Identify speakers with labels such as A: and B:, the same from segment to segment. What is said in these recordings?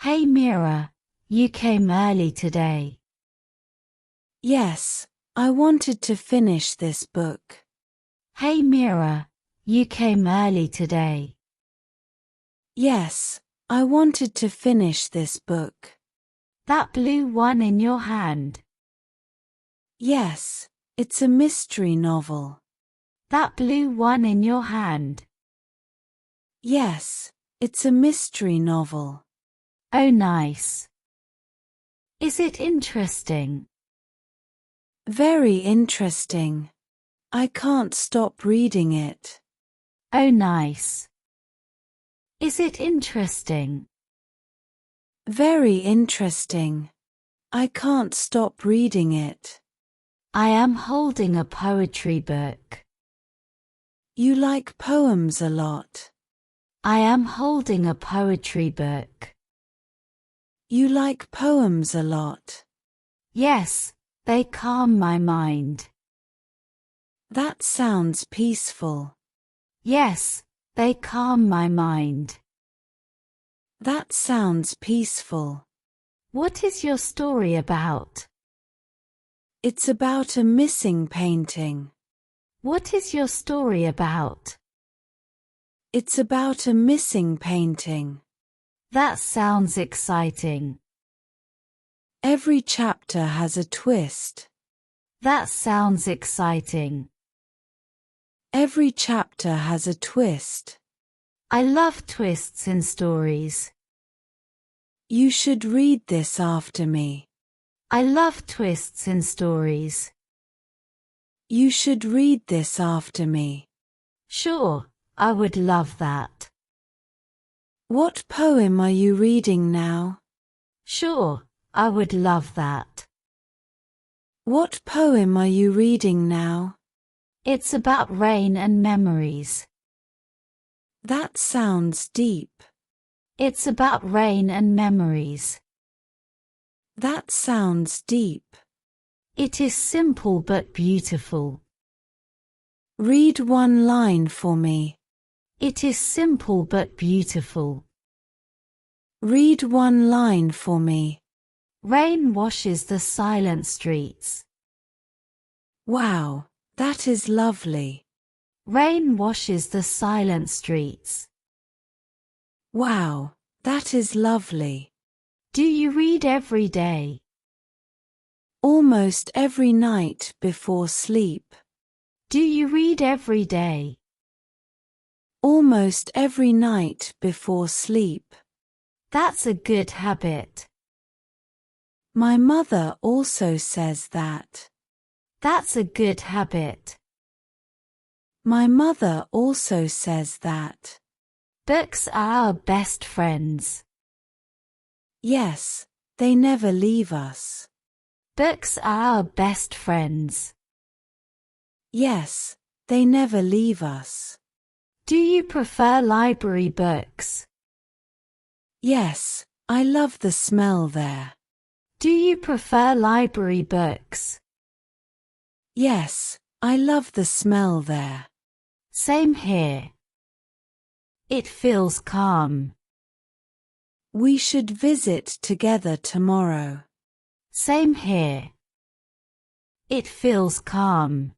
A: Hey Mira, you came early today.
B: Yes, I wanted to finish this book.
A: Hey Mira, you came early today.
B: Yes, I wanted to finish this book.
A: That blue one in your hand.
B: Yes, it's a mystery novel.
A: That blue one in your hand.
B: Yes, it's a mystery novel.
A: Oh nice. Is it interesting?
B: Very interesting. I can't stop reading it.
A: Oh nice. Is it interesting?
B: Very interesting. I can't stop reading it.
A: I am holding a poetry book.
B: You like poems a lot.
A: I am holding a poetry book.
B: You like poems a lot.
A: Yes, they calm my mind.
B: That sounds peaceful.
A: Yes, they calm my mind.
B: That sounds peaceful.
A: What is your story about?
B: It's about a missing painting.
A: What is your story about?
B: It's about a missing painting.
A: That sounds exciting.
B: Every chapter has a twist.
A: That sounds exciting.
B: Every chapter has a twist.
A: I love twists in stories.
B: You should read this after me.
A: I love twists in stories.
B: You should read this after me.
A: Sure, I would love that.
B: What poem are you reading now?
A: Sure, I would love that.
B: What poem are you reading now?
A: It's about rain and memories.
B: That sounds deep.
A: It's about rain and memories.
B: That sounds deep.
A: It is simple but beautiful.
B: Read one line for me.
A: It is simple but beautiful.
B: Read one line for me.
A: Rain washes the silent streets.
B: Wow, that is lovely.
A: Rain washes the silent streets.
B: Wow, that is lovely.
A: Do you read every day?
B: Almost every night before sleep.
A: Do you read every day?
B: Almost every night before sleep.
A: That's a good habit.
B: My mother also says that.
A: That's a good habit.
B: My mother also says that.
A: Books are our best friends.
B: Yes, they never leave us.
A: Books are our best friends.
B: Yes, they never leave us.
A: Do you prefer library books?
B: Yes, I love the smell there.
A: Do you prefer library books?
B: Yes, I love the smell there.
A: Same here. It feels calm.
B: We should visit together tomorrow.
A: Same here. It feels calm.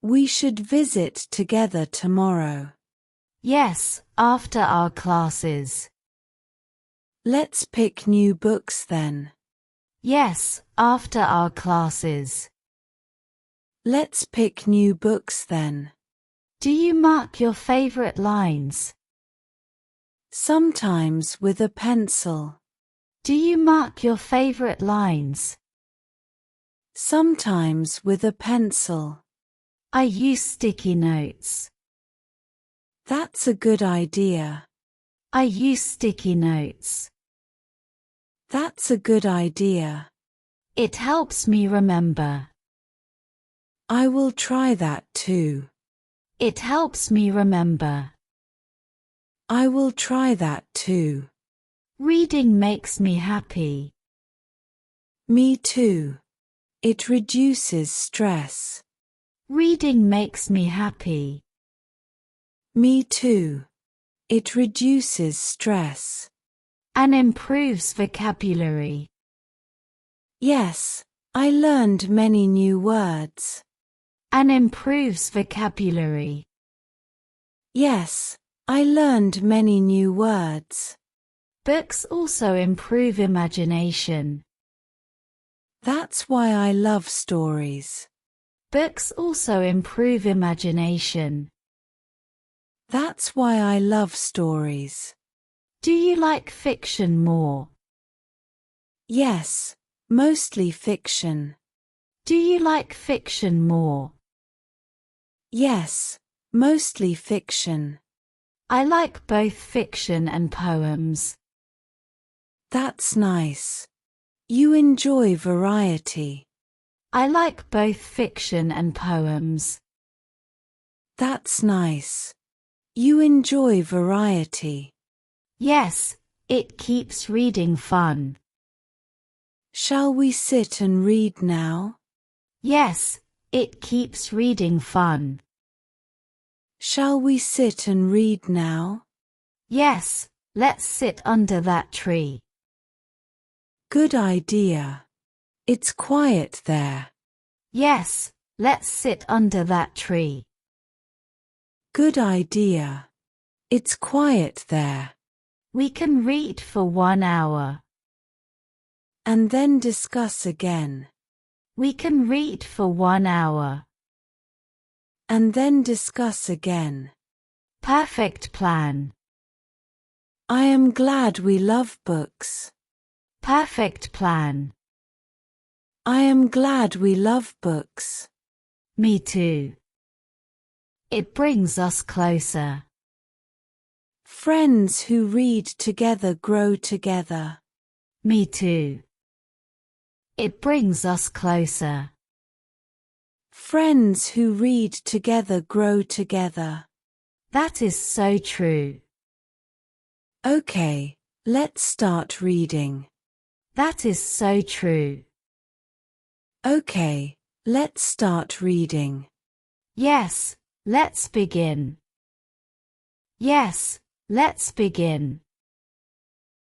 B: We should visit together tomorrow.
A: Yes, after our classes.
B: Let's pick new books then.
A: Yes, after our classes.
B: Let's pick new books then.
A: Do you mark your favorite lines?
B: Sometimes with a pencil.
A: Do you mark your favorite lines?
B: Sometimes with a pencil.
A: I use sticky notes.
B: That's a good idea.
A: I use sticky notes.
B: That's a good idea.
A: It helps me remember.
B: I will try that too.
A: It helps me remember.
B: I will try that too.
A: Reading makes me happy.
B: Me too. It reduces stress.
A: Reading makes me happy.
B: Me too. It reduces stress.
A: and improves vocabulary.
B: Yes, I learned many new words.
A: And improves vocabulary.
B: Yes, I learned many new words.
A: Books also improve imagination.
B: That's why I love stories.
A: Books also improve imagination.
B: That's why I love stories.
A: Do you like fiction more?
B: Yes, mostly fiction.
A: Do you like fiction more?
B: Yes, mostly fiction.
A: I like both fiction and poems.
B: That's nice. You enjoy variety.
A: I like both fiction and poems.
B: That's nice. You enjoy variety.
A: Yes, it keeps reading fun.
B: Shall we sit and read now?
A: Yes, it keeps reading fun.
B: Shall we sit and read now?
A: Yes, let's sit under that tree.
B: Good idea. It's quiet there.
A: Yes, let's sit under that tree.
B: Good idea. It's quiet there.
A: We can read for 1 hour.
B: And then discuss again.
A: We can read for 1 hour.
B: And then discuss again.
A: Perfect plan.
B: I am glad we love books.
A: Perfect plan.
B: I am glad we love books.
A: Me too. It brings us closer.
B: Friends who read together grow together.
A: Me too. It brings us closer.
B: Friends who read together grow together.
A: That is so true.
B: Okay, let's start reading.
A: That is so true.
B: Okay, let's start reading.
A: Yes, let's begin. Yes, let's begin.